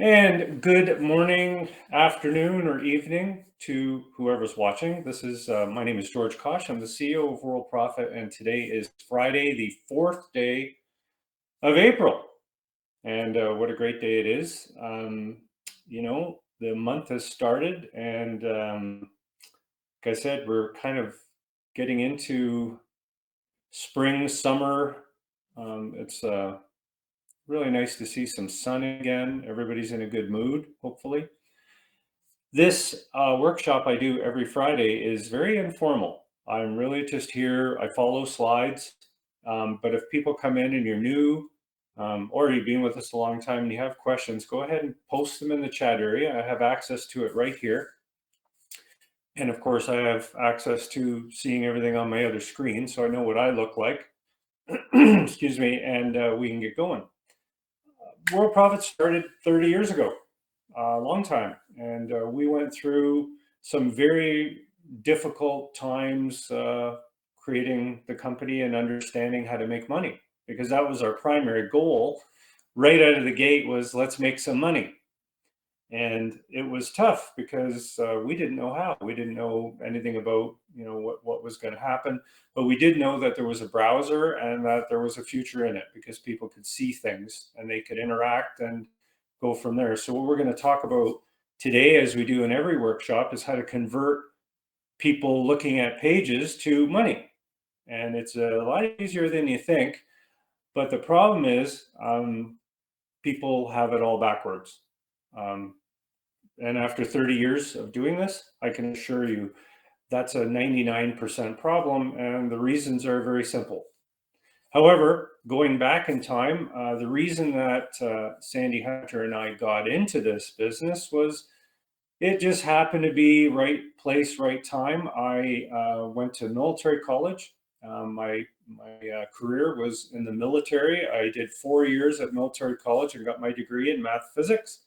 And good morning, afternoon, or evening to whoever's watching. My name is George Kosch. I'm the CEO of Worldprofit, and today is Friday, the fourth day of April. And what a great day it is. The month has started, and like I said, we're kind of getting into spring, summer. It's really nice to see some sun again. Everybody's in a good mood, hopefully. This workshop I do every Friday is very informal. I'm really just here. I follow slides. But if people come in and you're new, or you've been with us a long time and you have questions, go ahead and post them in the chat area. I have access to it right here. And of course, I have access to seeing everything on my other screen, so I know what I look like. Excuse me, and we can get going. World Profit started 30 years ago, a long time. And we went through some very difficult times creating the company and understanding how to make money, because that was our primary goal right out of the gate, was let's make some money. And it was tough because we didn't know how. We didn't know anything about what was going to happen, but we did know that there was a browser and that there was a future in it, because people could see things and they could interact and go from there. So what we're going to talk about today, as we do in every workshop, is how to convert people looking at pages to money. And it's a lot easier than you think, but the problem is people have it all backwards. And after 30 years of doing this, I can assure you that's a 99% problem, and the reasons are very simple. However, going back in time, the reason that Sandy Hunter and I got into this business was it just happened to be right place, right time. I went to military college. My career was in the military. I did 4 years at military college and got my degree in math physics.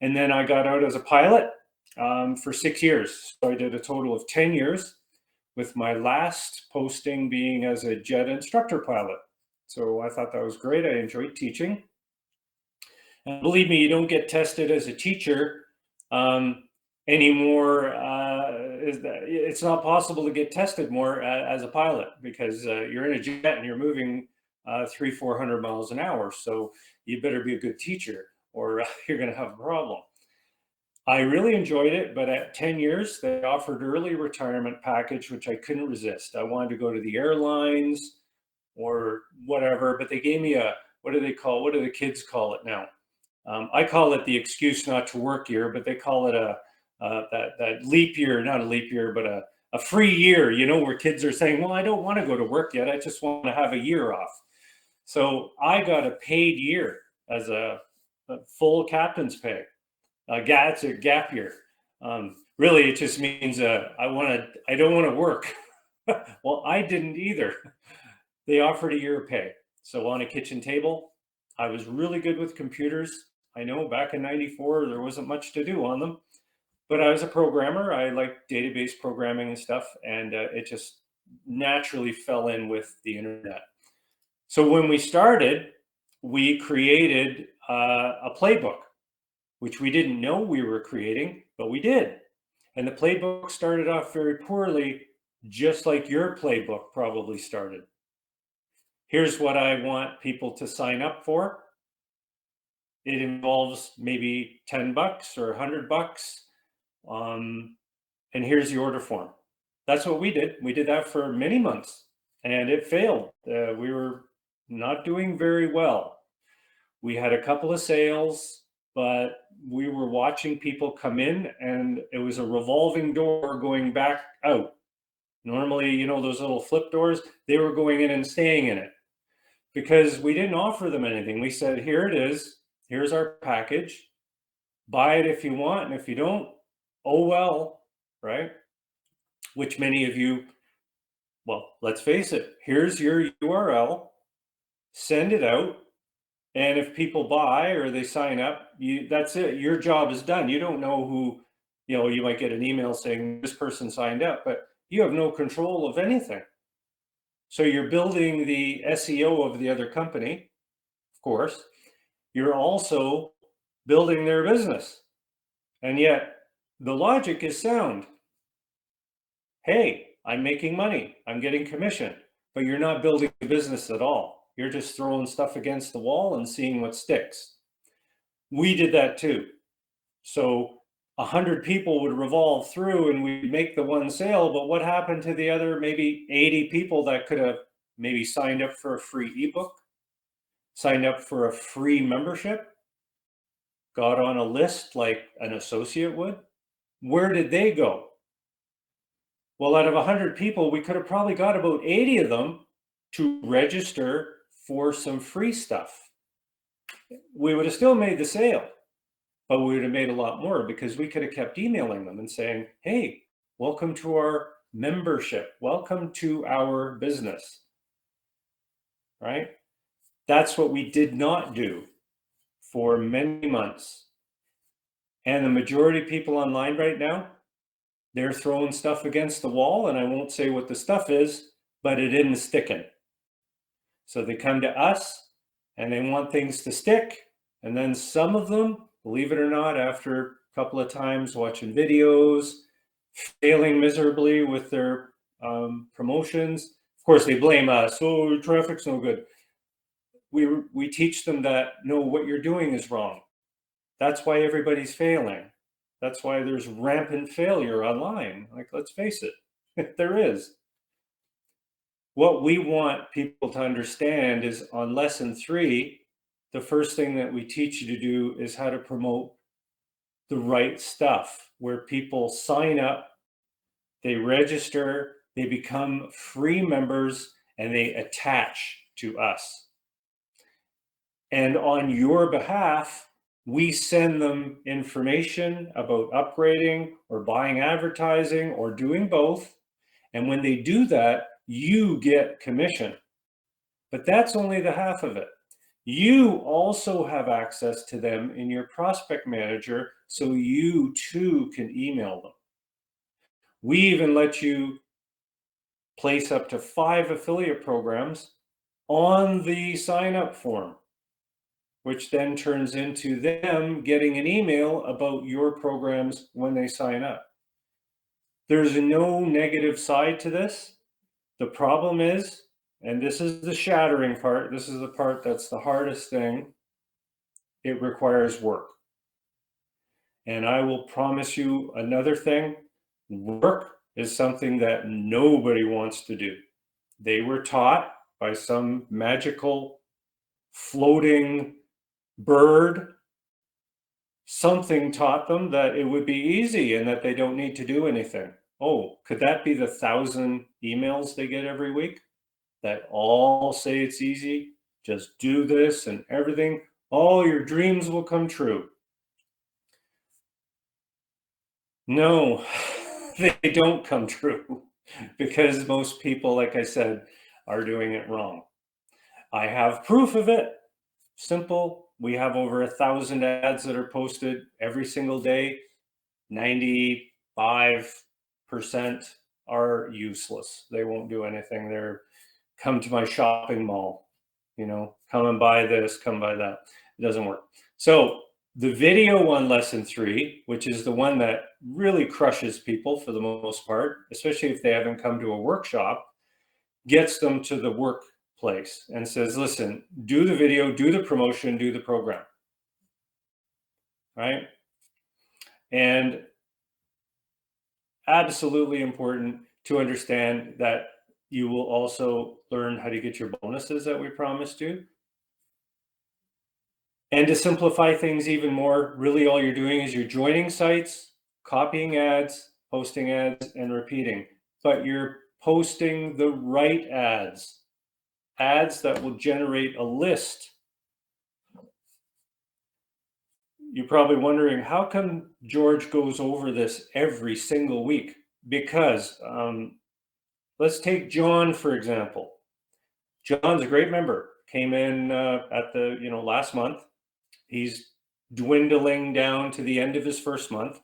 And then I got out as a pilot for 6 years. So I did a total of 10 years, with my last posting being as a jet instructor pilot. So I thought that was great. I enjoyed teaching. And believe me, you don't get tested as a teacher anymore. It's not possible to get tested more as a pilot, because you're in a jet and you're moving 300-400 miles an hour. So you better be a good teacher, or you're going to have a problem. I really enjoyed it, but at 10 years, they offered early retirement package, which I couldn't resist. I wanted to go to the airlines or whatever, but they gave me what do the kids call it now? I call it the excuse not to work year, but they call it that leap year, not a leap year, but a free year, where kids are saying, well, I don't want to go to work yet. I just want to have a year off. So I got a paid year as a full captain's pay. It's a gap year. Really, it just means I don't want to work. Well, I didn't either. They offered a year of pay. So on a kitchen table, I was really good with computers. I know back in '94, there wasn't much to do on them, but I was a programmer. I liked database programming and stuff, and it just naturally fell in with the internet. So when we started, we created a playbook, which we didn't know we were creating, but we did. And the playbook started off very poorly, just like your playbook probably started. Here's what I want people to sign up for. It involves maybe $10 or $100. And here's the order form. That's what we did. We did that for many months, and it failed. We were not doing very well. We had a couple of sales, but we were watching people come in, and it was a revolving door going back out. Normally, those little flip doors, they were going in and staying in it, because we didn't offer them anything. We said, here it is. Here's our package. Buy it if you want, and if you don't, oh well, right? Which many of you, well, let's face it, here's your URL, send it out. And if people buy or they sign up, that's it. Your job is done. You don't know who, you might get an email saying this person signed up, but you have no control of anything. So you're building the SEO of the other company, of course. You're also building their business. And yet the logic is sound. Hey, I'm making money, I'm getting commission, but you're not building a business at all. You're just throwing stuff against the wall and seeing what sticks. We did that too. So 100 people would revolve through and we'd make the one sale, but what happened to the other maybe 80 people that could have maybe signed up for a free ebook, signed up for a free membership, got on a list like an associate would? Where did they go? Well, out of 100 people, we could have probably got about 80 of them to register for some free stuff. We would have still made the sale, but we would have made a lot more because we could have kept emailing them and saying, hey, welcome to our membership. Welcome to our business, right? That's what we did not do for many months. And the majority of people online right now, they're throwing stuff against the wall, and I won't say what the stuff is, but it isn't sticking. So they come to us and they want things to stick. And then some of them, believe it or not, after a couple of times watching videos, failing miserably with their promotions, of course, they blame us. Oh, your traffic's no good. We teach them that, no, what you're doing is wrong. That's why everybody's failing. That's why there's rampant failure online. Like, let's face it, there is. What we want people to understand is on lesson 3, the first thing that we teach you to do is how to promote the right stuff, where people sign up, they register, they become free members, and they attach to us. And on your behalf, we send them information about upgrading or buying advertising or doing both. And when they do that, you get commission. But that's only the half of it. You also have access to them in your prospect manager, so you too can email them. We even let you place up to 5 affiliate programs on the sign up form, which then turns into them getting an email about your programs when they sign up. There's no negative side to this. The problem is, and this is the shattering part, this is the part that's the hardest thing, it requires work. And I will promise you another thing, work is something that nobody wants to do. They were taught by some magical floating bird, something taught them that it would be easy and that they don't need to do anything. Oh, could that be the 1,000 emails they get every week that all say it's easy? Just do this and everything. All your dreams will come true. No, they don't come true because most people, like I said, are doing it wrong. I have proof of it. Simple. We have over 1,000 ads that are posted every single day. 95% are useless. They won't do anything. They're come to my shopping mall, come and buy this, come buy that. It doesn't work. So the video on lesson 3, which is the one that really crushes people for the most part, especially if they haven't come to a workshop, gets them to the workplace and says, listen, do the video, do the promotion, do the program, right? And absolutely important to understand that you will also learn how to get your bonuses that we promised you. And to simplify things even more, really all you're doing is you're joining sites, copying ads, posting ads, and repeating. But you're posting the right ads that will generate a list. You're probably wondering, how come George goes over this every single week? Because let's take John, for example. John's a great member, came in at the, last month. He's dwindling down to the end of his first month.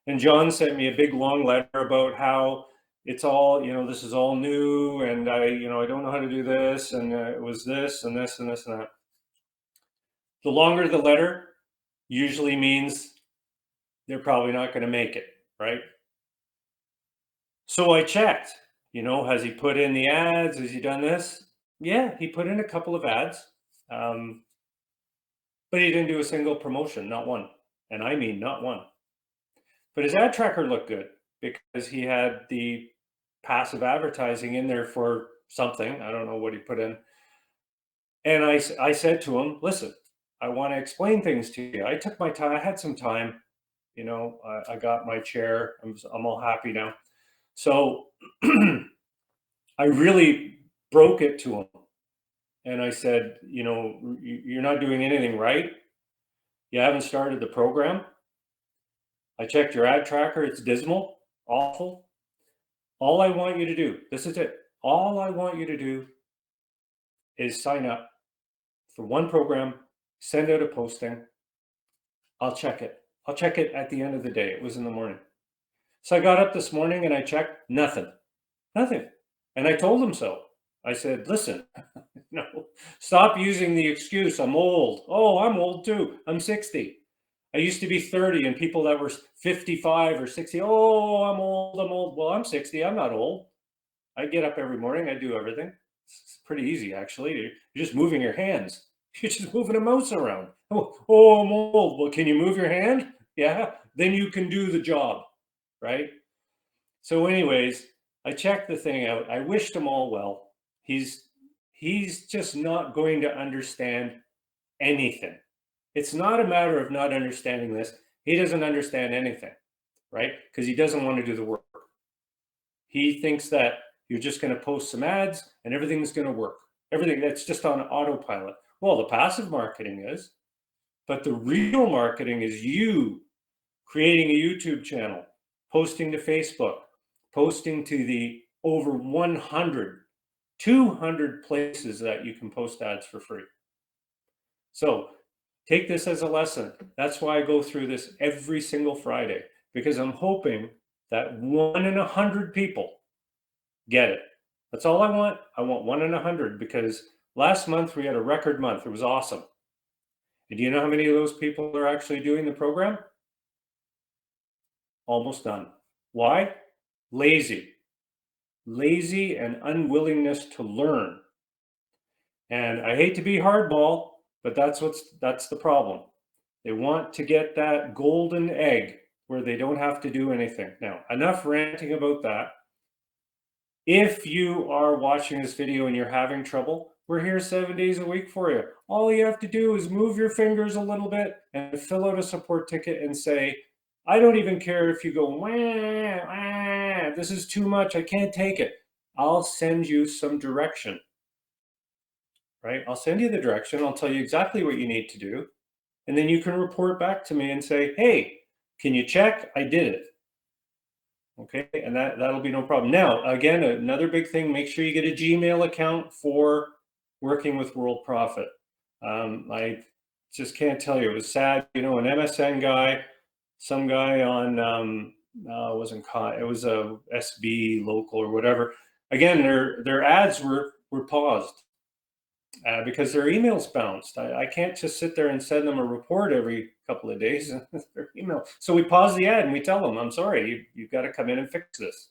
And John sent me a big long letter about how it's all, this is all new, and I don't know how to do this, and it was this and this and this and that. The longer the letter, usually means they're probably not going to make it, right? So I checked, has he put in the ads? Has he done this? Yeah, he put in a couple of ads, um, but he didn't do a single promotion, not one. And I mean, not one. But his ad tracker looked good because he had the passive advertising in there for something. I don't know what he put in. And I said to him, listen, I want to explain things to you. I took my time. I had some time. I got my chair. I'm all happy now. So I really broke it to him. And I said, you're not doing anything right. You haven't started the program. I checked your ad tracker. It's dismal, awful. All I want you to do, this is it. All I want you to do is sign up for one program, send out a posting. I'll check it. I'll check it at the end of the day. It was in the morning. So I got up this morning and I checked nothing, nothing. And I told him so. I said, listen, no, stop using the excuse, I'm old. Oh, I'm old too. I'm 60. I used to be 30 and people that were 55 or 60, oh, I'm old, I'm old. Well, I'm 60, I'm not old. I get up every morning, I do everything. It's pretty easy, actually. You're just moving your hands. You're just moving a mouse around. Oh, I'm old. Well, can you move your hand? Yeah, then you can do the job, right? So, anyways, I checked the thing out. I wished him all well. He's just not going to understand anything. It's not a matter of not understanding this. He doesn't understand anything, right? Because he doesn't want to do the work. He thinks that you're just going to post some ads and everything's going to work. Everything that's just on autopilot. Well, the passive marketing is, but the real marketing is you creating a YouTube channel, posting to Facebook, posting to the over 100, 200 places that you can post ads for free. So take this as a lesson. That's why I go through this every single Friday, because I'm hoping that 1 in 100 people get it. That's all I want. I want 1 in 100 because last month we had a record month. It was awesome. And do you know how many of those people are actually doing the program? Almost none. Why? Lazy. Lazy and unwillingness to learn. And I hate to be hardball, but that's the problem. They want to get that golden egg where they don't have to do anything. Now, enough ranting about that. If you are watching this video and you're having trouble, we're here 7 days a week for you. All you have to do is move your fingers a little bit and fill out a support ticket and say, I don't even care if you go, wah, wah, this is too much, I can't take it. I'll send you some direction, right? I'll send you the direction. I'll tell you exactly what you need to do. And then you can report back to me and say, hey, can you check? I did it. Okay, and that'll be no problem. Now, again, another big thing, make sure you get a Gmail account for working with Worldprofit. I just can't tell you, it was sad, an MSN guy, some guy on, wasn't caught, it was a SB local or whatever. Again, their ads were paused because their emails bounced. I can't just sit there and send them a report every couple of days. Their email. So we pause the ad and we tell them, I'm sorry, you've got to come in and fix this.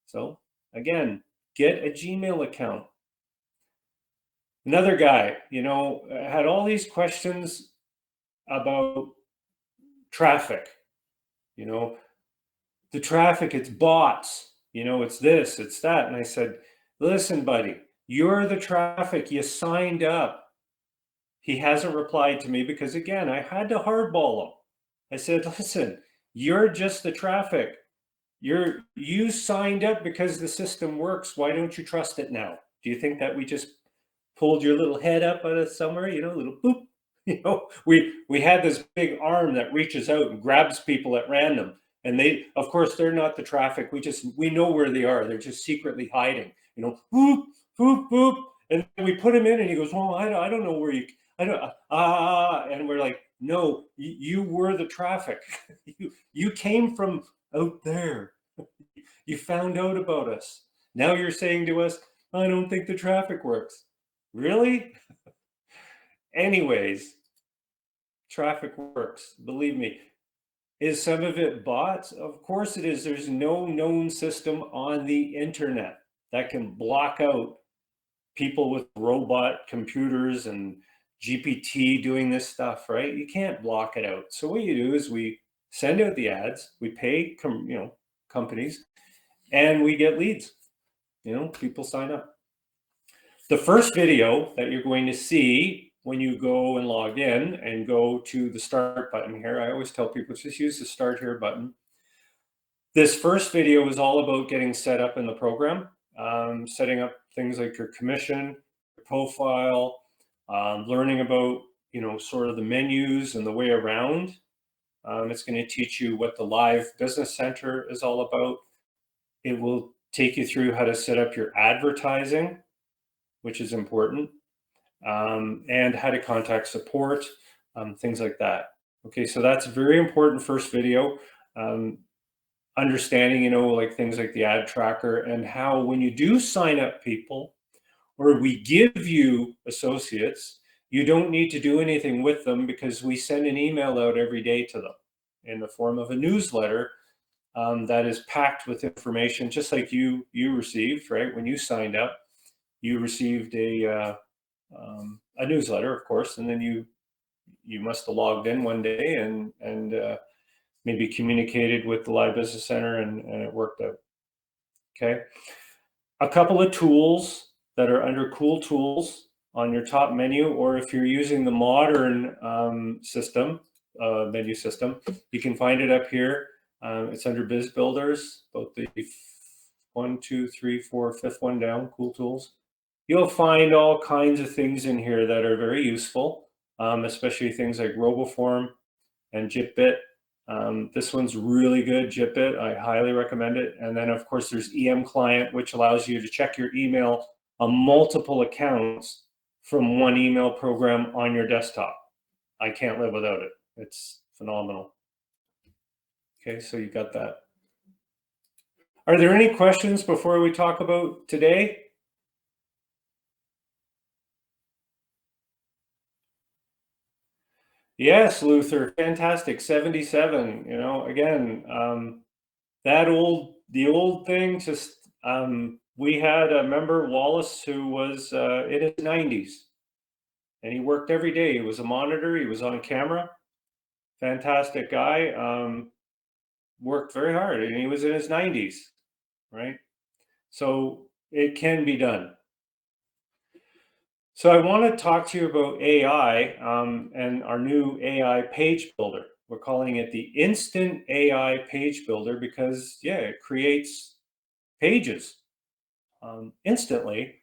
So again, get a Gmail account. Another guy, had all these questions about traffic. The traffic, it's bots, it's this, it's that. And I said, listen, buddy, you're the traffic. You signed up. He hasn't replied to me because, again, I had to hardball him. I said, listen, you're just the traffic. You signed up because the system works. Why don't you trust it now? Do you think that we just pulled your little head up out of somewhere, little boop? We had this big arm that reaches out and grabs people at random. And they, of course, they're not the traffic. We know where they are. They're just secretly hiding, boop, boop, boop. And we put him in and he goes, oh, I don't know where I don't, and we're like, no, you were the traffic. you came from out there. You found out about us. Now you're saying to us, I don't think the traffic works. Really? Anyways, traffic works, believe me. Is some of it bots? Of course it is. There's no known system on the internet that can block out people with robot computers and GPT doing this stuff, right? You can't block it out. So what you do is we send out the ads, we pay companies, and we get leads. People sign up. The first video that you're going to see when you go and log in and go to the start button here, I always tell people just use the start here button. This first video is all about getting set up in the program, setting up things like your commission, your profile, learning about, sort of the menus and the way around. It's going to teach you what the live business center is all about. It will take you through how to set up your advertising, which is important, and how to contact support, things like that. Okay, so that's a very important first video. Understanding, like things like the ad tracker and how when you do sign up people or we give you associates, you don't need to do anything with them because we send an email out every day to them in the form of a newsletter that is packed with information, just like you received, right? When you signed up, you received a newsletter, of course, and then you must have logged in one day and maybe communicated with the live business center and it worked out. Okay. A couple of tools that are under cool tools on your top menu, or if you're using the modern menu system, you can find it up here. It's under Biz Builders, about the 1, 2, 3, 4, fifth one down, cool tools. You'll find all kinds of things in here that are very useful, especially things like RoboForm and JitBit. This one's really good, JitBit. I highly recommend it. And then, of course, there's EM Client, which allows you to check your email on multiple accounts from one email program on your desktop. I can't live without it. It's phenomenal. Okay, so you got that. Are there any questions before we talk about today? Yes, Luther, fantastic. 77, again, the old thing, just we had a member, Wallace, who was in his 90s and he worked every day. He was a monitor, he was on camera, fantastic guy, worked very hard, and he was in his 90s, right? So it can be done. So I want to talk to you about AI and our new AI page builder. We're calling it the Instant AI Page Builder because, yeah, it creates pages instantly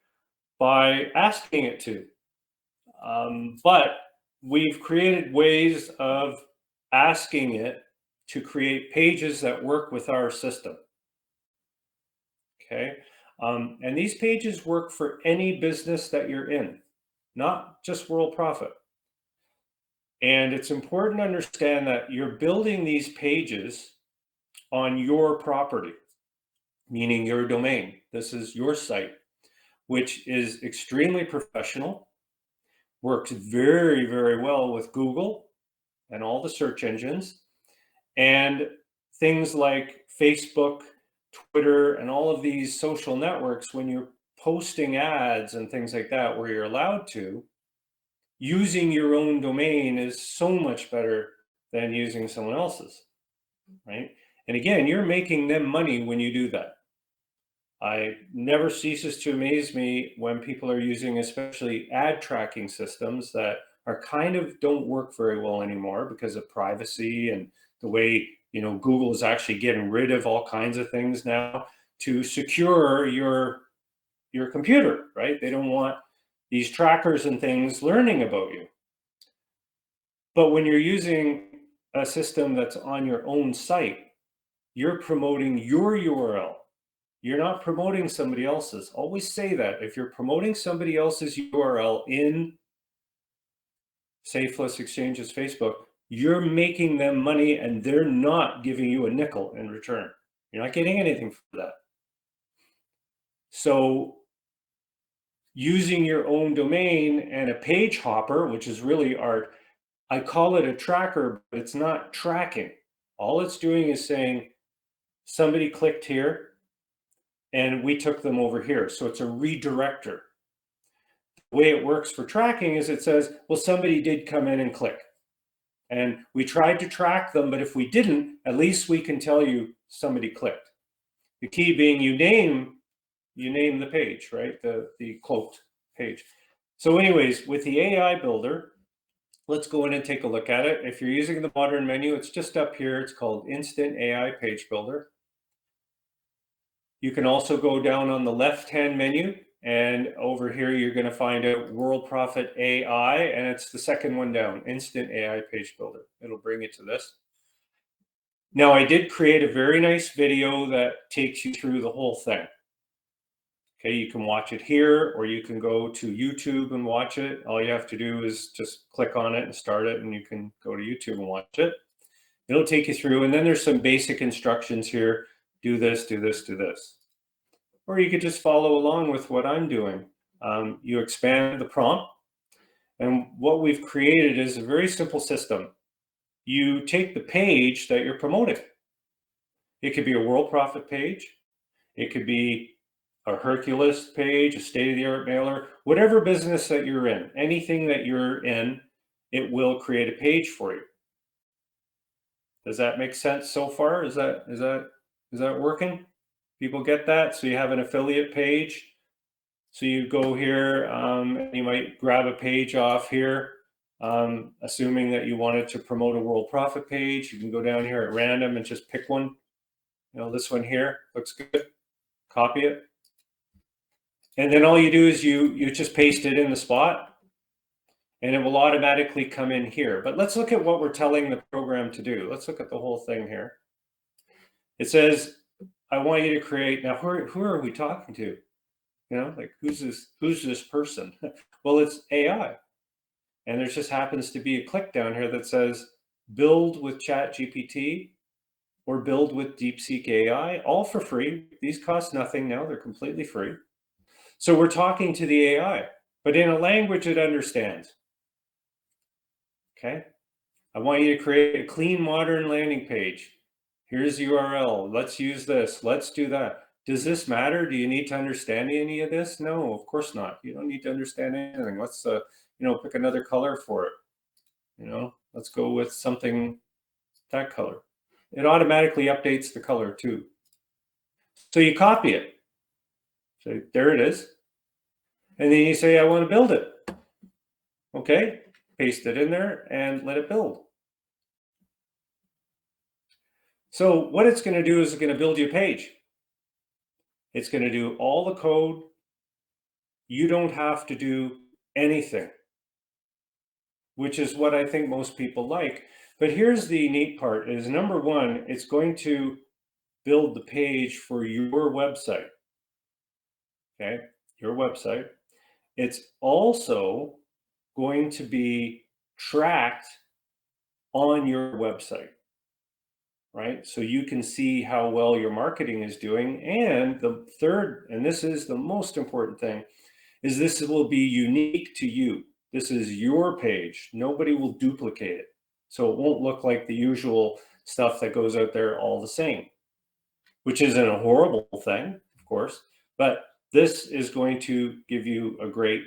by asking it to. But we've created ways of asking it to create pages that work with our system. Okay. And these pages work for any business that you're in, not just Worldprofit. And it's important to understand that you're building these pages on your property, meaning your domain. This is your site, which is extremely professional, works very, very well with Google and all the search engines, and things like Facebook, Twitter, and all of these social networks. When you're posting ads and things like that, where you're allowed to, using your own domain is so much better than using someone else's, right? And again, you're making them money when you do that. I never ceases to amaze me when people are using especially ad tracking systems that are kind of don't work very well anymore because of privacy and the way, Google is actually getting rid of all kinds of things now to secure your computer, right? They don't want these trackers and things learning about you. But when you're using a system that's on your own site, you're promoting your URL. You're not promoting somebody else's. Always say that. If you're promoting somebody else's URL in, say, Plus Exchange's Facebook, you're making them money and they're not giving you a nickel in return. You're not getting anything for that. So using your own domain and a page hopper, which is really our I call it a tracker, but it's not tracking. All it's doing is saying somebody clicked here and we took them over here. So it's a redirector. The way it works for tracking is it says, well, somebody did come in and click. And we tried to track them, but if we didn't, at least we can tell you somebody clicked. The key being you name the page, right? The cloaked page. So anyways, with the AI builder, let's go in and take a look at it. If you're using the modern menu, it's just up here. It's called Instant AI Page Builder. You can also go down on the left-hand menu, and over here you're going to find out Worldprofit AI, and it's the second one down, Instant AI Page Builder. It'll bring you to this. Now, I did create a very nice video that takes you through the whole thing. Okay, you can watch it here, or you can go to YouTube and watch it. All you have to do is just click on it and start it, and you can go to YouTube and watch it. It'll take you through, and then there's some basic instructions here. Do this, do this, do this. Or you could just follow along with what I'm doing. You expand the prompt, and what we've created is a very simple system. You take the page that you're promoting. It could be a Worldprofit page. It could be a Hercules page, a state-of-the-art mailer, whatever business that you're in, anything that you're in, it will create a page for you. Does that make sense so far? Is that working? People get that? So you have an affiliate page. So you go here, you might grab a page off here, assuming that you wanted to promote a Worldprofit page. You can go down here at random and just pick one. You know, this one here looks good. Copy it. And then all you do is you just paste it in the spot, and it will automatically come in here. But let's look at what we're telling the program to do. Let's look at the whole thing here. It says, I want you to create, now who are we talking to? You know, like who's this person? Well, it's AI. And there just happens to be a click down here that says build with ChatGPT or build with DeepSeek AI, all for free. These cost nothing now, they're completely free. So we're talking to the AI, but in a language it understands. Okay. I want you to create a clean, modern landing page. Here's the URL. Let's use this. Let's do that. Does this matter? Do you need to understand any of this? No, of course not. You don't need to understand anything. Let's, pick another color for it. Let's go with something that color. It automatically updates the color too. So you copy it. So there it is. And then you say, I want to build it. Okay, paste it in there and let it build. So what it's going to do is it's going to build you a page. It's going to do all the code. You don't have to do anything, which is what I think most people like. But here's the neat part is, number one, it's going to build the page for your website. Okay, your website. It's also going to be tracked on your website, right? So you can see how well your marketing is doing. And the third, and this is the most important thing, is this will be unique to you. This is your page. Nobody will duplicate it. So it won't look like the usual stuff that goes out there all the same, which isn't a horrible thing, of course, but this is going to give you a great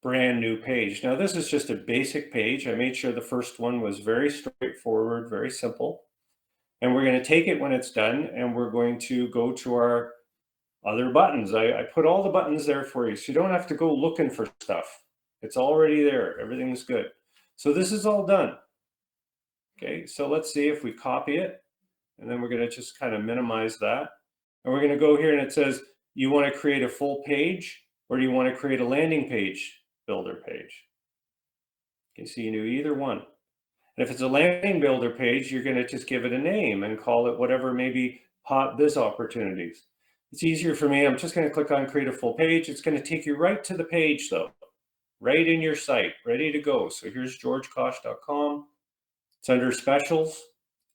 brand new page. Now, this is just a basic page. I made sure the first one was very straightforward, very simple. And we're going to take it when it's done, and we're going to go to our other buttons. I put all the buttons there for you, so you don't have to go looking for stuff. It's already there. Everything's good. So this is all done. Okay, so let's see if we copy it, and then we're going to just kind of minimize that. And we're going to go here, and it says, you want to create a full page, or do you want to create a landing page builder page? Okay, so you do either one. And if it's a landing builder page, you're going to just give it a name and call it whatever, maybe hot biz opportunities. It's easier for me. I'm just going to click on create a full page. It's going to take you right to the page though, right in your site, ready to go. So here's georgekosch.com. It's under specials.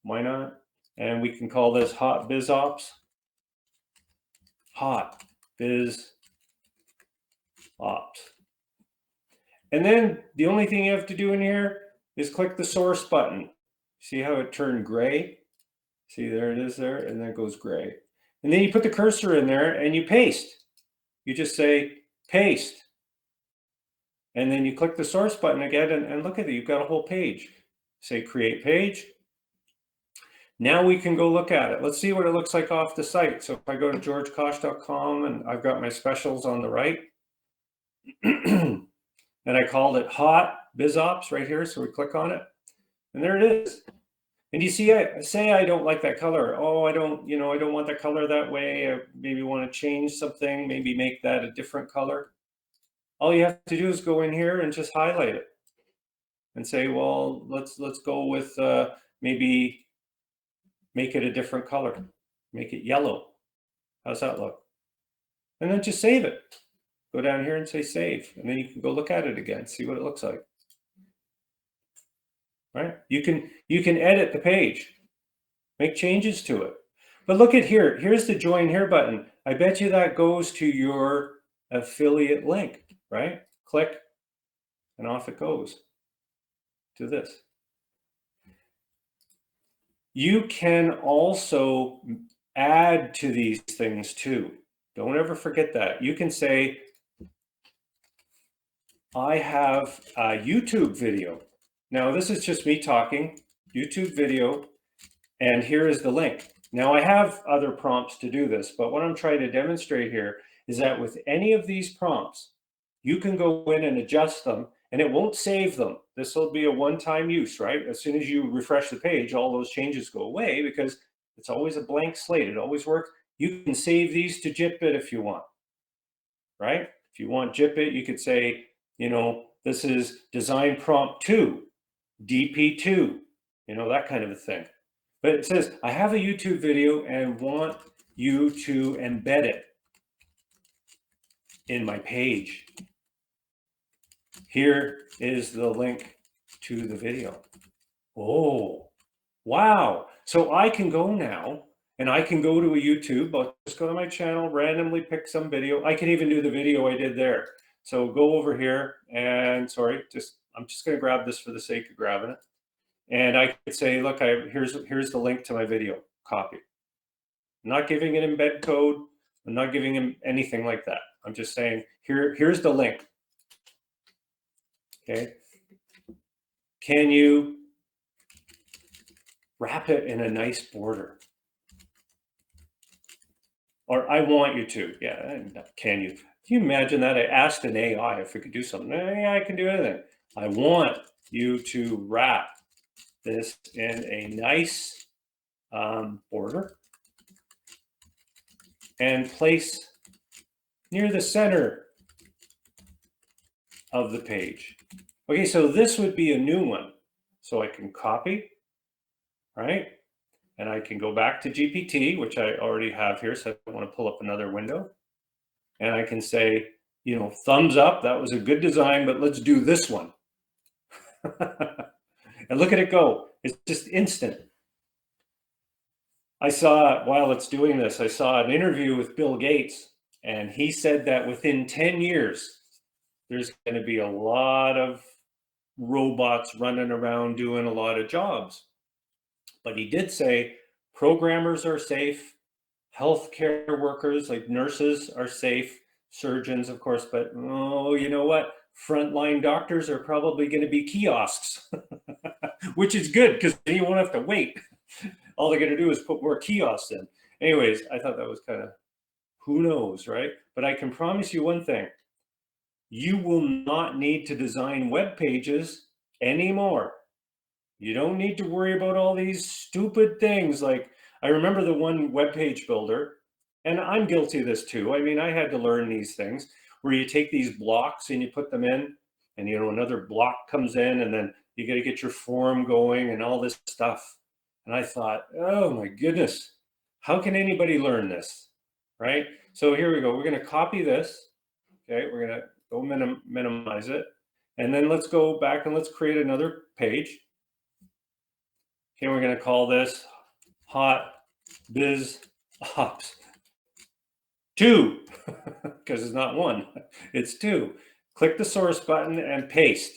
Why not? And we can call this hot biz ops. Hot biz ops. And then the only thing you have to do in here is click the source button. See how it turned gray? See, there it is there, and then it goes gray. And then you put the cursor in there and you paste. You just say paste. And then you click the source button again, and look at it, you've got a whole page. Say create page. Now we can go look at it. Let's see what it looks like off the site. So if I go to georgekosch.com and I've got my specials on the right, and I called it hot BizOps right here. So we click on it, and there it is. And you see, I say I don't like that color. Oh, I don't want the color that way. I maybe want to change something, maybe make that a different color. All you have to do is go in here and just highlight it and say, well, let's go with maybe make it a different color, make it yellow. How's that look? And then just save it. Go down here and say save, and then you can go look at it again, see what it looks like. Right? You can edit the page, make changes to it. But look at here. Here's the join here button. I bet you that goes to your affiliate link, right? Click, and off it goes to this. You can also add to these things too. Don't ever forget that. You can say, I have a YouTube video. Now, this is just me talking, YouTube video, and here is the link. Now, I have other prompts to do this, but what I'm trying to demonstrate here is that with any of these prompts, you can go in and adjust them, and it won't save them. This will be a one-time use, right? As soon as you refresh the page, all those changes go away because it's always a blank slate. It always works. You can save these to Jitbit if you want, right? If you want Jitbit, you could say, this is design prompt 2, DP2, that kind of a thing. But it says, I have a YouTube video and want you to embed it in my page. Here is the link to the video. Oh, wow. So I can go now and I can go to a YouTube. I'll just go to my channel, randomly pick some video. I can even do the video I did there. So go over here and I'm just going to grab this for the sake of grabbing it. And I could say, look, here's the link to my video, copy. I'm not giving it embed code. I'm not giving him anything like that. I'm just saying, here's the link. Okay. Can you wrap it in a nice border? Or I want you to. Yeah, can you? Can you imagine that? I asked an AI if it could do something. Yeah, I can do anything. I want you to wrap this in a nice border and place near the center of the page. Okay, so this would be a new one. So I can copy, right? And I can go back to GPT, which I already have here, so I want to pull up another window. And I can say, thumbs up, that was a good design, but let's do this one. And look at it go. It's just instant. I saw, while it's doing this, I saw an interview with Bill Gates, and he said that within 10 years, there's going to be a lot of robots running around doing a lot of jobs. But he did say programmers are safe, healthcare workers like nurses are safe, surgeons, of course, but you know what? Frontline doctors are probably going to be kiosks, which is good because then you won't have to wait. All they're going to do is put more kiosks in. Anyways, I thought that was kind of, who knows, right? But I can promise you one thing. You will not need to design web pages anymore. You don't need to worry about all these stupid things. Like, I remember the one web page builder, and I'm guilty of this too. I mean, I had to learn these things where you take these blocks and you put them in, and another block comes in, and then you got to get your form going and all this stuff. And I thought, oh my goodness, how can anybody learn this, right? So here we go. We're going to copy this. Okay, we're going to go minimize it. And then let's go back and let's create another page. Okay, we're going to call this Hot Biz Ops 2, because it's not 1, it's 2. Click the source button and paste.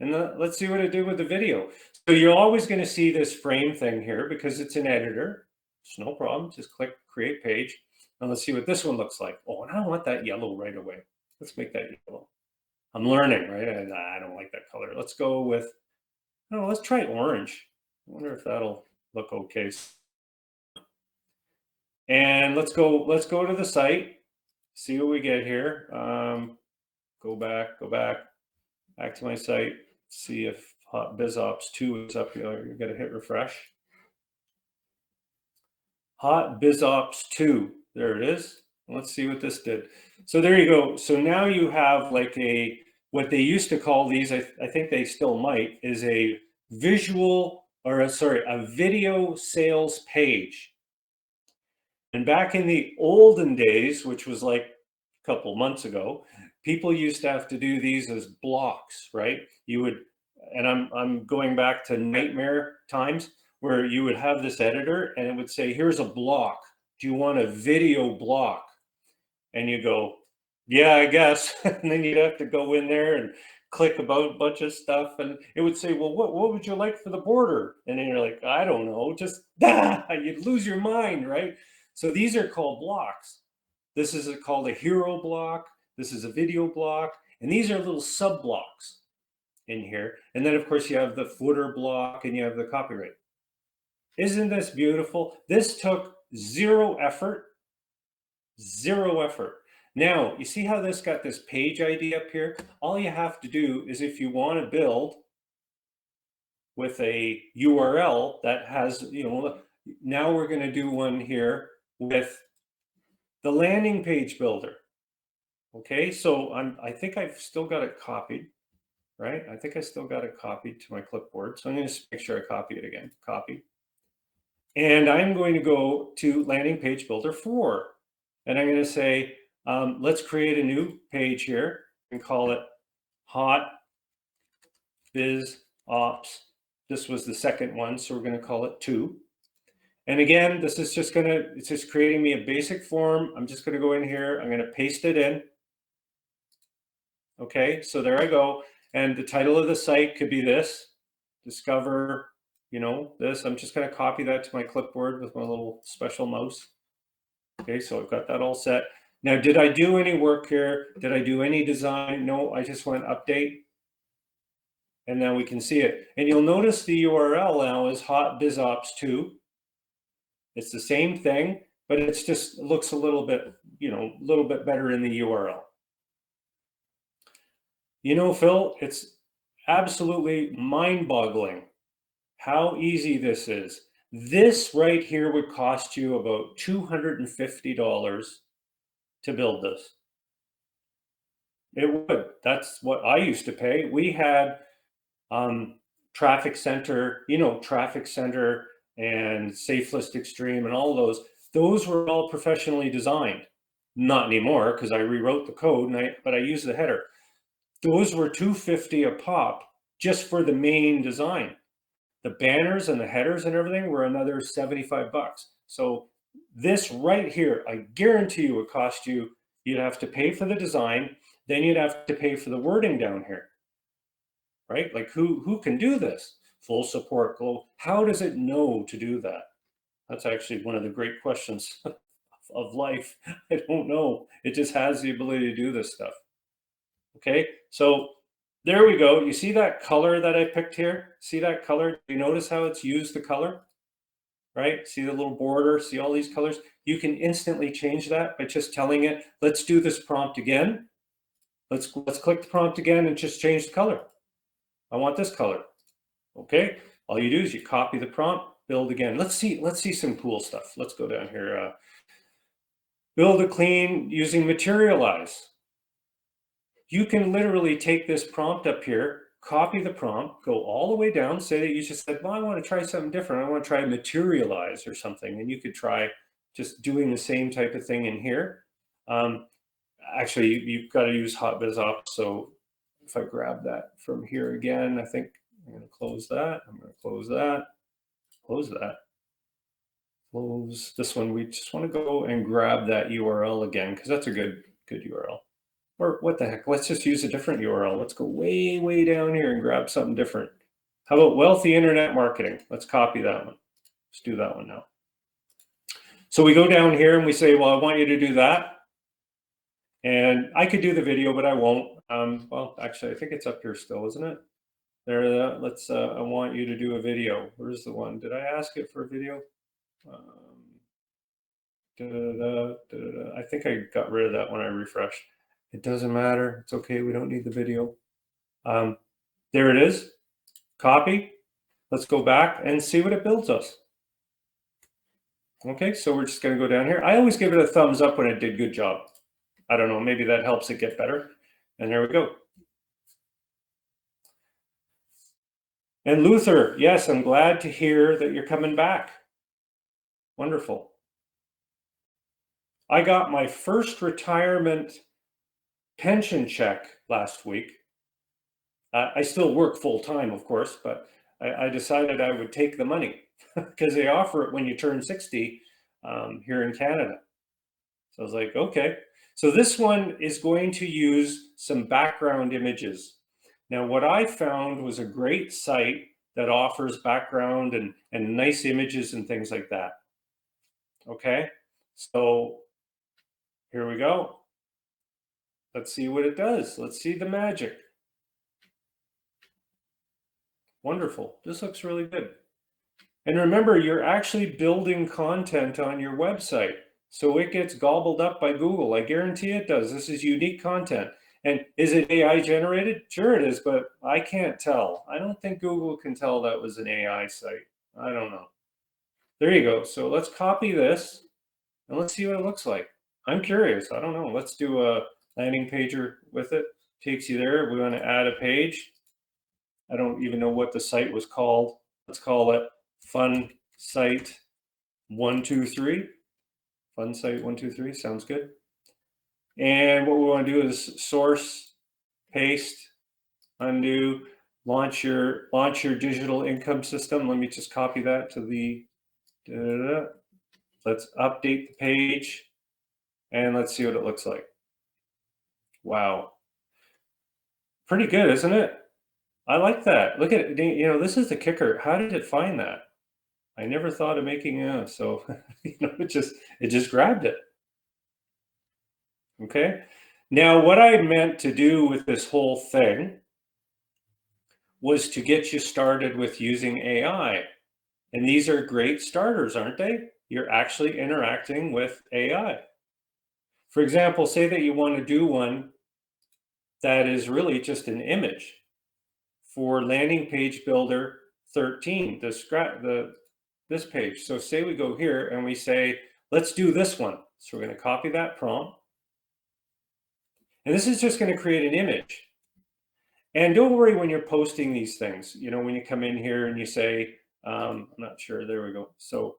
And let's see what it did with the video. So you're always going to see this frame thing here because it's an editor. It's no problem. Just click create page. And let's see what this one looks like. Oh, and I want that yellow right away. Let's make that yellow. I'm learning, right? I don't like that color. Let's go with, no, let's try orange. I wonder if that'll look okay. And let's go to the site, see what we get here. Go back to my site, see if Hot Biz Ops 2 is up here. You gotta hit refresh. Hot Biz Ops 2, there it is. Let's see what this did. So there you go. So now you have like what they used to call these, I think they still might, is a visual, or a video sales page. And back in the olden days, which was like a couple months ago, people used to have to do these as blocks, right? You would, and I'm going back to nightmare times where you would have this editor and it would say, here's a block. Do you want a video block? And you go, yeah, I guess. And then you'd have to go in there and click about a bunch of stuff. And it would say, well, what would you like for the border? And then you're like, I don't know, just, you'd lose your mind, right? So these are called blocks. This is called a hero block. This is a video block. And these are little sub blocks in here. And then of course you have the footer block and you have the copyright. Isn't this beautiful? This took zero effort. Now, you see how this got this page ID up here? All you have to do is, if you want to build with a URL that has, now we're going to do one here with the landing page builder. Okay, so I think I've still got it copied, right? I think I still got it copied to my clipboard. So I'm going to make sure I copy it again, copy. And I'm going to go to landing page builder 4. And I'm going to say, let's create a new page here and call it Hot Biz Ops. This was the second one, so we're going to call it 2. And again, this is just it's just creating me a basic form. I'm just going to go in here. I'm going to paste it in. Okay, so there I go. And the title of the site could be this, discover, this. I'm just going to copy that to my clipboard with my little special mouse. Okay, so I've got that all set. Now, did I do any work here? Did I do any design? No, I just went update. And now we can see it. And you'll notice the URL now is Hot Biz Ops 2. It's the same thing, but it's just looks a little bit, a little bit better in the URL. Phil, it's absolutely mind-boggling how easy this is. This right here would cost you about $250 to build this. It would. That's what I used to pay. We had Traffic Center, Traffic Center and Safe List Extreme and all those. Those were all professionally designed. Not anymore because I rewrote the code, but I used the header. Those were $250 a pop just for the main design. The banners and the headers and everything were another $75. So this right here, I guarantee you would cost you, you'd have to pay for the design, then you'd have to pay for the wording down here, right? Like who can do this? Full support, how does it know to do that? That's actually one of the great questions of life. I don't know. It just has the ability to do this stuff. Okay, so there we go. You see that color that I picked here? See that color? Do you notice how it's used the color? Right? See the little border? See all these colors? You can instantly change that by just telling it, let's do this prompt again. Let's click the prompt again and just change the color. I want this color. Okay, all you do is you copy the prompt, build again. Let's see some cool stuff. Let's go down here. Build a clean using Materialize. You can literally take this prompt up here, copy the prompt, go all the way down, say that you just said, well, I want to try something different. I want to try Materialize or something. And you could try just doing the same type of thing in here. Actually, you've got to use Hot Biz Ops. So if I grab that from here again, I think I'm going to close that. I'm going to close that, close that, close this one. We just want to go and grab that URL again because that's a good URL. Or what the heck, let's just use a different URL. Let's go way, way down here and grab something different. How about wealthy internet marketing? Let's copy that one. Let's do that one now. So we go down here and we say, well, I want you to do that. And I could do the video, but I won't. Well, actually, I think it's up here still, isn't it? There, I want you to do a video. Where's the one? Did I ask it for a video? I think I got rid of that when I refreshed. It doesn't matter. It's okay. We don't need the video. There it is. Copy. Let's go back and see what it builds us. Okay, so we're just going to go down here. I always give it a thumbs up when it did good job. I don't know, maybe that helps it get better. And there we go. And Luther, yes, I'm glad to hear that you're coming back. Wonderful. I got my first retirement pension check last week. I still work full time, of course, but I decided I would take the money because they offer it when you turn 60 here in Canada. So I was like, okay. So this one is going to use some background images. Now, what I found was a great site that offers background and nice images and things like that. Okay, so here we go. Let's see what it does. Let's see the magic. Wonderful. This looks really good. And remember, you're actually building content on your website. So it gets gobbled up by Google. I guarantee it does. This is unique content. And is it AI generated? Sure it is, but I can't tell. I don't think Google can tell that was an AI site. I don't know. There you go. So let's copy this and let's see what it looks like. I'm curious. I don't know. Let's do a landing pager with it. Takes you there. We want to add a page. I don't even know what the site was called. Let's call it Fun Site 123. Fun Site 123 sounds good. And what we want to do is source, paste, undo, launch your digital income system. Let me just copy that to the. Let's update the page, and let's see what it looks like. Wow, pretty good, isn't it? I like that. Look at it. You know, this is the kicker. How did it find that? I never thought of making so you know, it just grabbed it. Okay. Now, what I meant to do with this whole thing was to get you started with using AI. And these are great starters, aren't they? You're actually interacting with AI. For example, say that you want to do one that is really just an image for landing page builder 13, this page. So say we go here and we say, let's do this one. So we're going to copy that prompt. And this is just going to create an image. And don't worry when you're posting these things, you know, when you come in here and you say, I'm not sure, there we go. So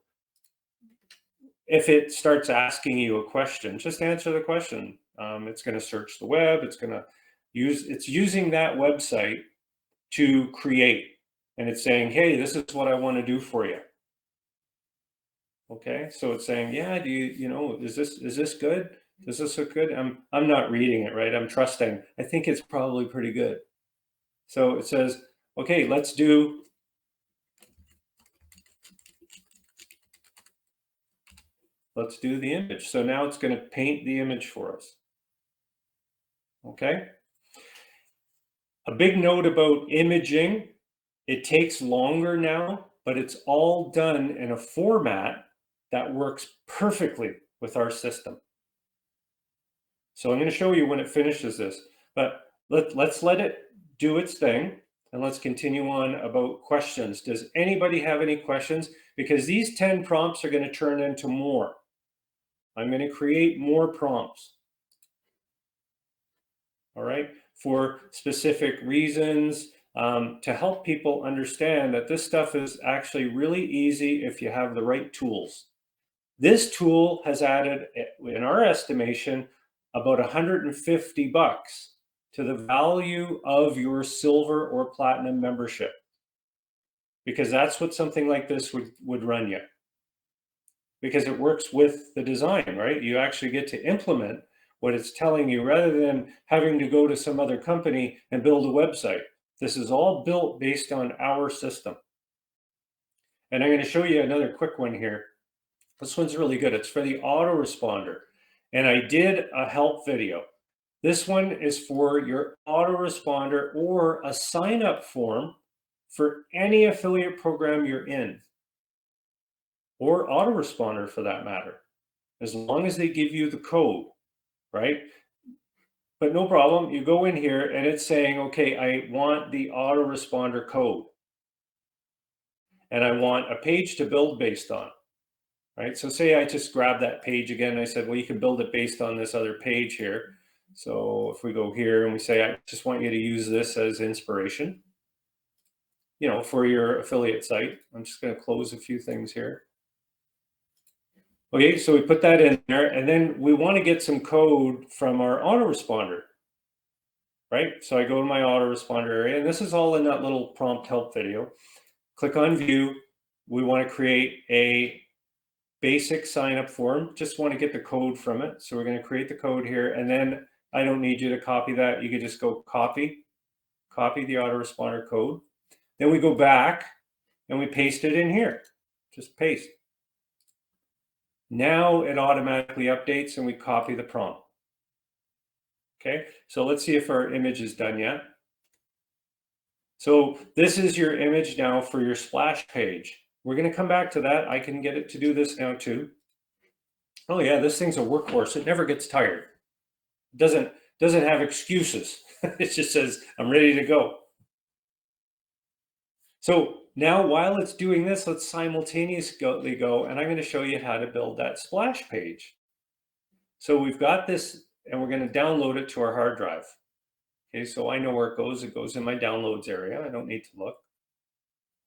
if it starts asking you a question, just answer the question. It's going to search the web. It's using that website to create. And it's saying, hey, this is what I want to do for you. Okay, so it's saying, yeah, is this good? Does this look good? I'm not reading it, right? I'm trusting. I think it's probably pretty good. So it says, okay, let's do the image. So now it's going to paint the image for us. Okay. A big note about imaging, it takes longer now, but it's all done in a format that works perfectly with our system. So I'm going to show you when it finishes this, but let's let it do its thing, and let's continue on about questions. Does anybody have any questions? Because these 10 prompts are going to turn into more. I'm going to create more prompts. All right, for specific reasons, to help people understand that this stuff is actually really easy if you have the right tools. This tool has added, in our estimation, about $150 to the value of your silver or platinum membership, because that's what something like this would run you, because it works with the design, right? You actually get to implement what it's telling you, rather than having to go to some other company and build a website. This is all built based on our system. And I'm going to show you another quick one here. This one's really good. It's for the autoresponder. And I did a help video. This one is for your autoresponder or a sign-up form for any affiliate program you're in, or autoresponder for that matter, as long as they give you the code, right? But no problem, you go in here and it's saying, okay, I want the autoresponder code and I want a page to build based on, right? So say I just grab that page again, and I said, well, you can build it based on this other page here. So if we go here and we say, I just want you to use this as inspiration, you know, for your affiliate site. I'm just going to close a few things here. Okay, so we put that in there, and then we want to get some code from our autoresponder, right? So I go to my autoresponder area, and this is all in that little prompt help video. Click on view. We want to create a basic sign up form. Just want to get the code from it. So we're going to create the code here, and then I don't need you to copy that. You could just go copy the autoresponder code. Then we go back and we paste it in here. Just paste. Now it automatically updates and we copy the prompt. Okay, so let's see if our image is done yet. So this is your image now for your splash page. We're going to come back to that. I can get it to do this now too. Oh yeah, this thing's a workhorse. It never gets tired. It doesn't have excuses. It just says, I'm ready to go. So now while it's doing this, let's simultaneously go, and I'm going to show you how to build that splash page. So we've got this, and we're going to download it to our hard drive. Okay, so I know where it goes. It goes in my downloads area. I don't need to look.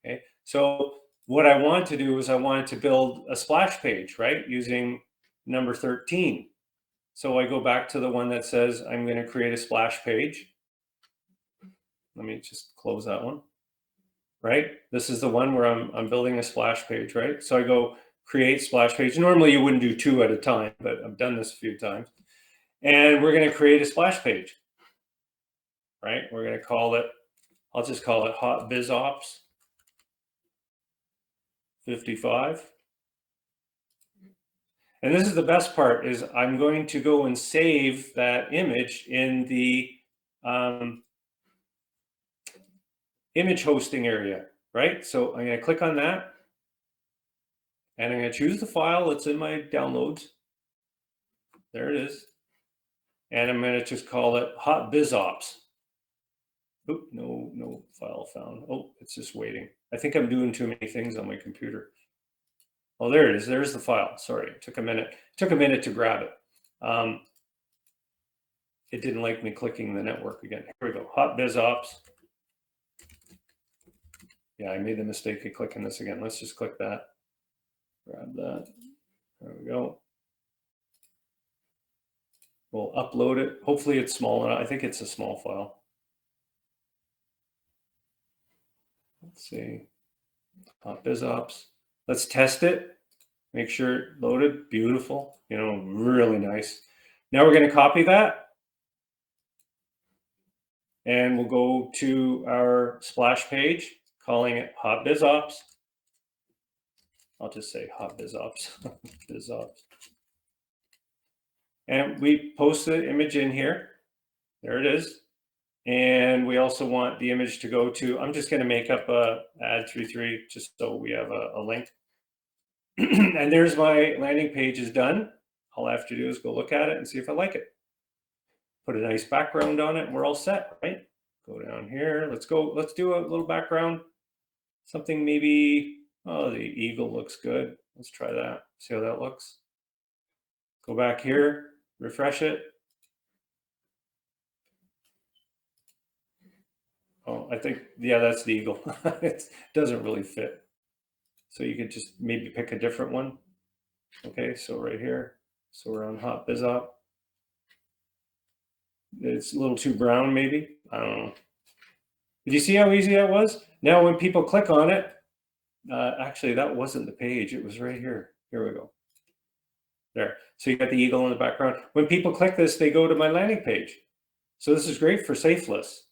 Okay, so what I want to do is I want to build a splash page, right, using number 13. So I go back to the one that says I'm going to create a splash page. Let me just close that one. Right? This is the one where I'm building a splash page, right? So I go create splash page. Normally you wouldn't do 2 at a time, but I've done this a few times. And we're going to create a splash page, right? We're going to call it, I'll just call it Hot Biz Ops 55. And this is the best part, is I'm going to go and save that image in the image hosting area, right? So I'm going to click on that, and I'm going to choose the file that's in my downloads. There it is. And I'm going to just call it Hot Biz Ops. Oop, no file found. Oh, it's just waiting. I think I'm doing too many things on my computer. Oh, there it is. There's the file. Sorry, it took a minute. It took a minute to grab it. It didn't like me clicking the network again. Here we go. Hot Biz Ops. Yeah, I made the mistake of clicking this again. Let's just click that. Grab that. There we go. We'll upload it. Hopefully it's small enough. I think it's a small file. Let's see. Hot Biz Ops. Let's test it. Make sure it loaded. Beautiful. You know, really nice. Now we're going to copy that. And we'll go to our splash page, calling it Hot Biz Ops. I'll just say Hot Biz Ops. Biz Ops. And we post the image in here. There it is. And we also want the image to go to, I'm just going to make up a add 33 just so we have a link. And there's my landing page is done. All I have to do is go look at it and see if I like it. Put a nice background on it and we're all set, right? Go down here. Let's do a little background. Something maybe, oh, the eagle looks good. Let's try that. See how that looks. Go back here, refresh it. Oh, I think, yeah, that's the eagle. It doesn't really fit. So you could just maybe pick a different one. Okay, so right here. So we're on Hot Biz Op. It's a little too brown, maybe. I don't know. Did you see how easy that was? Now when people click on it, actually that wasn't the page. It was right here. Here we go. There. So you got the eagle in the background. When people click this, they go to my landing page. So this is great for safe lists,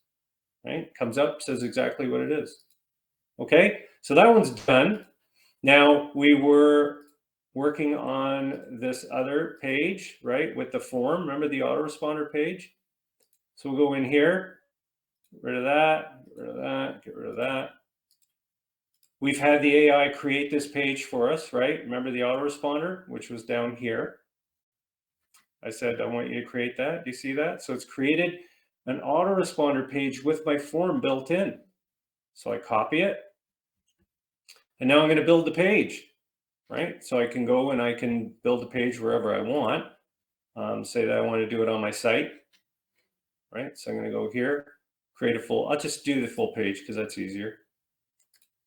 right? Comes up, says exactly what it is. Okay, so that one's done. Now we were working on this other page, right, with the form. Remember the autoresponder page? So we'll go in here, get rid of that, get rid of that, get rid of that. We've had the AI create this page for us, right? Remember the autoresponder, which was down here. I said, I want you to create that. Do you see that? So it's created an autoresponder page with my form built in. So I copy it. And now I'm going to build the page, right? So I can go and I can build a page wherever I want. Say that I want to do it on my site, right? So I'm going to go here, create a full, I'll just do the full page because that's easier.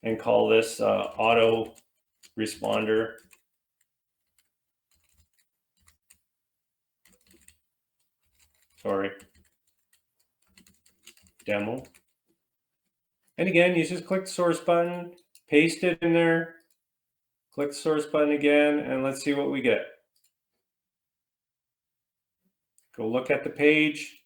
And call this autoresponder. Sorry. Demo. And again, you just click the source button, paste it in there, click the source button again, and let's see what we get. Go look at the page.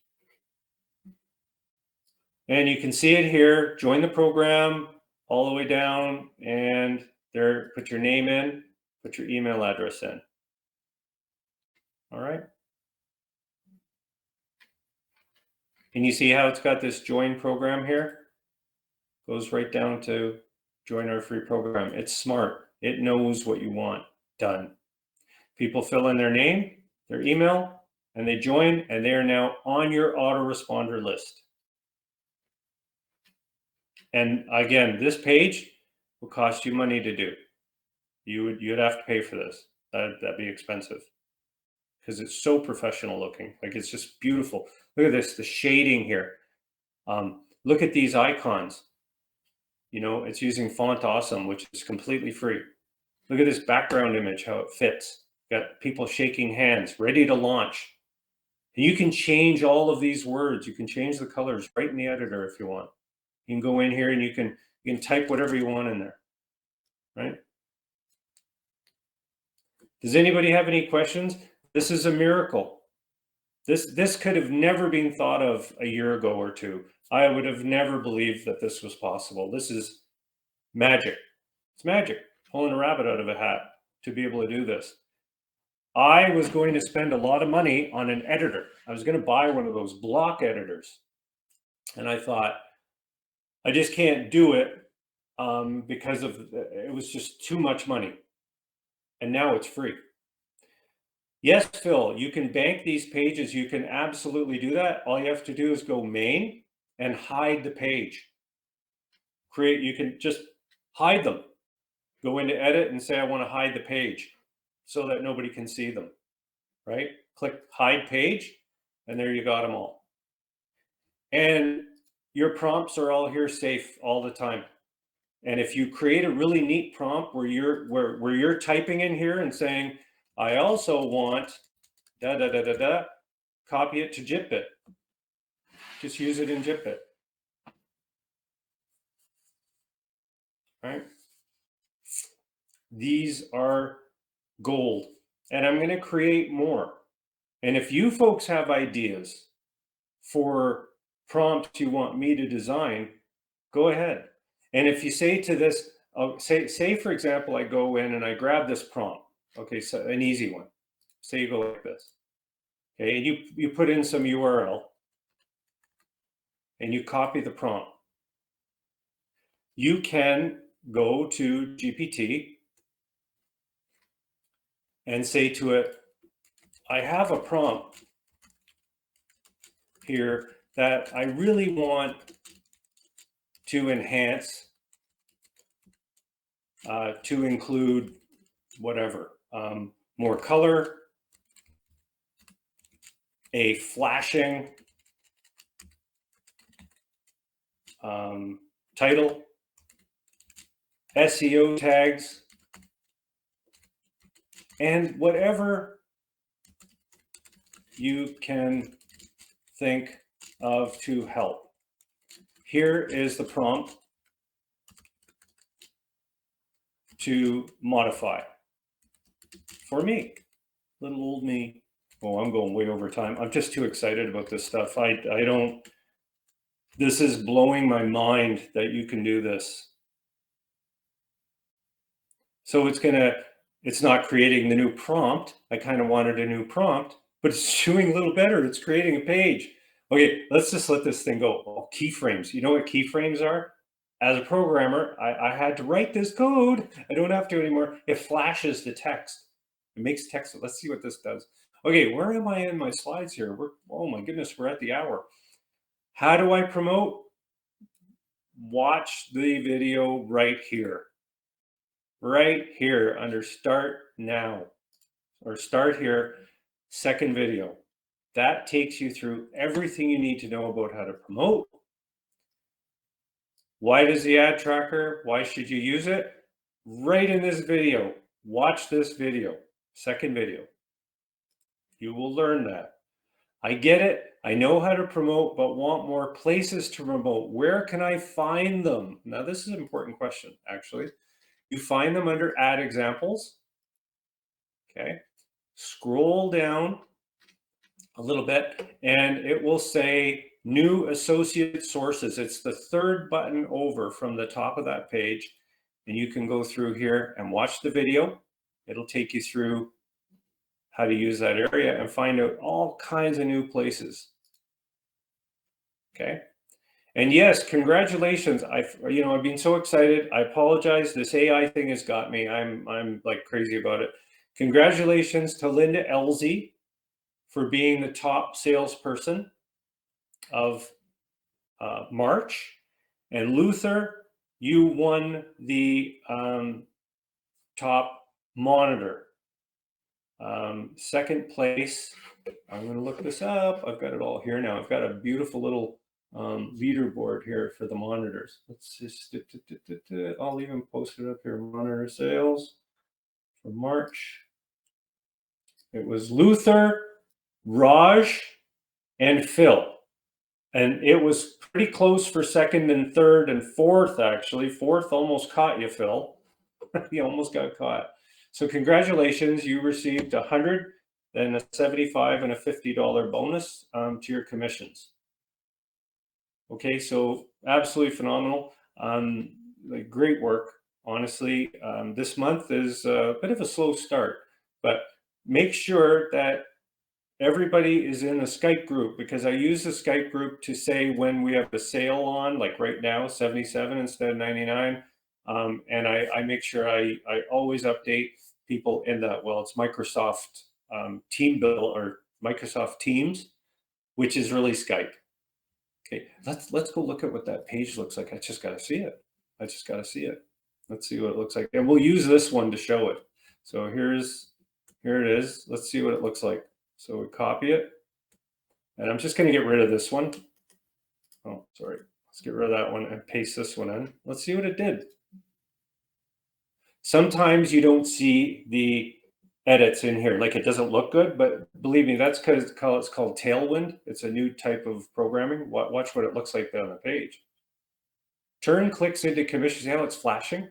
And you can see it here, join the program all the way down, and there, put your name in, put your email address in. All right. Can you see how it's got this join program here? Goes right down to join our free program. It's smart. It knows what you want done. People fill in their name, their email, and they join, and they are now on your autoresponder list. And again, this page will cost you money to do. You'd have to pay for this. That'd be expensive because it's so professional looking. Like it's just beautiful. Look at this, the shading here. Look at these icons. You know, it's using Font Awesome, which is completely free. Look at this background image, how it fits. Got people shaking hands, ready to launch. And you can change all of these words. You can change the colors right in the editor if you want. You can go in here and you can type whatever you want in there, right? Does anybody have any questions? This is a miracle. This could have never been thought of a year ago or two. I would have never believed that this was possible. This is magic. It's magic, pulling a rabbit out of a hat to be able to do this. I was going to spend a lot of money on an editor. I was going to buy one of those block editors. And I thought, I just can't do it because it was just too much money. And now it's free. Yes, Phil, you can bank these pages. You can absolutely do that. All you have to do is go main and hide the page. You can just hide them. Go into edit and say, I want to hide the page so that nobody can see them, right? Click hide page, and there you got them all. And your prompts are all here safe all the time. And if you create a really neat prompt where you're typing in here and saying, I also want da da da da da, copy it to JitBit. Just use it in JitBit. Right? These are gold. And I'm going to create more. And if you folks have ideas for prompts you want me to design, go ahead. And if you say to this, say for example, I go in and I grab this prompt. Okay, so an easy one. Say you go like this. Okay, and you put in some URL and you copy the prompt. You can go to GPT and say to it, I have a prompt here that I really want to enhance, to include whatever, more color, a flashing title, SEO tags, and whatever you can think of to help. Here is the prompt to modify for me. little old me. Oh, I'm going way over time. I'm just too excited about this stuff. This is blowing my mind that you can do this. So it's not creating the new prompt. I kind of wanted a new prompt, but it's doing a little better. It's creating a page. Okay, let's just let this thing go. Oh, keyframes. You know what keyframes are? As a programmer, I had to write this code. I don't have to anymore. It flashes the text. It makes text. Let's see what this does. Okay, where am I in my slides here? Oh my goodness, we're at the hour. How do I promote? Watch the video right here. Right here under start now, or start here, second video. That takes you through everything you need to know about how to promote. Why does the ad tracker? Why should you use it? Right in this video. Watch this video, second video. You will learn that. I get it. I know how to promote, but want more places to promote. Where can I find them? Now, this is an important question, actually. You find them under ad examples. Okay. Scroll down a little bit and it will say new associate sources. It's the third button over from the top of that page. And you can go through here and watch the video. It'll take you through how to use that area and find out all kinds of new places. Okay. And yes, congratulations. I've been so excited. I apologize. This AI thing has got me. I'm like crazy about it. Congratulations to Linda Elzy for being the top salesperson of March. And Luther, you won the top monitor. Second place, I'm going to look this up. I've got it all here now. I've got a beautiful little leaderboard here for the monitors. Let's just, I'll even post it up here. Monitor sales for March. It was Luther, Raj, and Phil. And it was pretty close for second and third and fourth, actually. Fourth almost caught you, Phil. You almost got caught. So congratulations. You received $100 and a $75 and a $50 bonus to your commissions. Okay, so absolutely phenomenal. Like great work, honestly. This month is a bit of a slow start, but make sure that everybody is in a Skype group, because I use the Skype group to say when we have a sale on, like right now, 77 instead of 99. And I make sure I always update people in that. Well, it's Microsoft Team Build or Microsoft Teams, which is really Skype. Okay, let's go look at what that page looks like. I just got to see it. Let's see what it looks like. And we'll use this one to show it. So here it is. Let's see what it looks like. So we copy it. And I'm just going to get rid of this one. Oh, sorry. Let's get rid of that one and paste this one in. Let's see what it did. Sometimes you don't see the edits in here, like it doesn't look good, but believe me, that's because it's called Tailwind. It's a new type of programming. Watch what it looks like on the page. Turn clicks into commissions. Now it's flashing.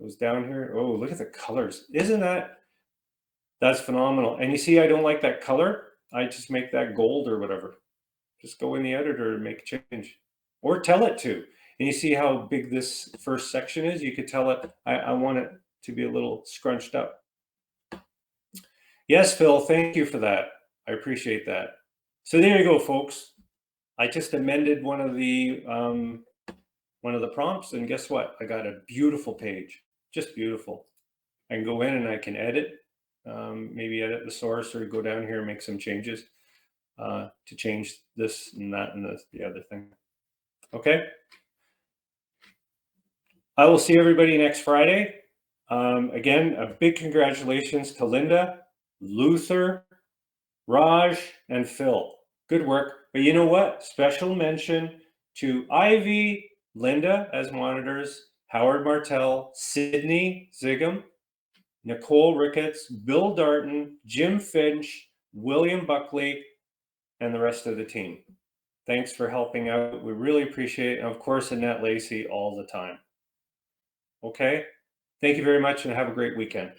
Goes down here. Oh, look at the colors. Isn't that's phenomenal. And you see, I don't like that color. I just make that gold or whatever. Just go in the editor and make a change, or tell it to. And you see how big this first section is? You could tell it, I want it to be a little scrunched up. Yes, Phil, thank you for that. I appreciate that. So there you go, folks. I just amended one of the prompts, and guess what? I got a beautiful page, just beautiful. I can go in and I can edit, maybe edit the source, or go down here and make some changes to change this and that and the other thing. Okay. I will see everybody next Friday. Again, a big congratulations to Linda, Luther, Raj, and Phil. Good work. But you know what? Special mention to Ivy, Linda as monitors, Howard Martell, Sydney Ziggum, Nicole Ricketts, Bill Darton, Jim Finch, William Buckley, and the rest of the team. Thanks for helping out. We really appreciate it. And of course, Annette Lacey all the time. Okay. Thank you very much and have a great weekend.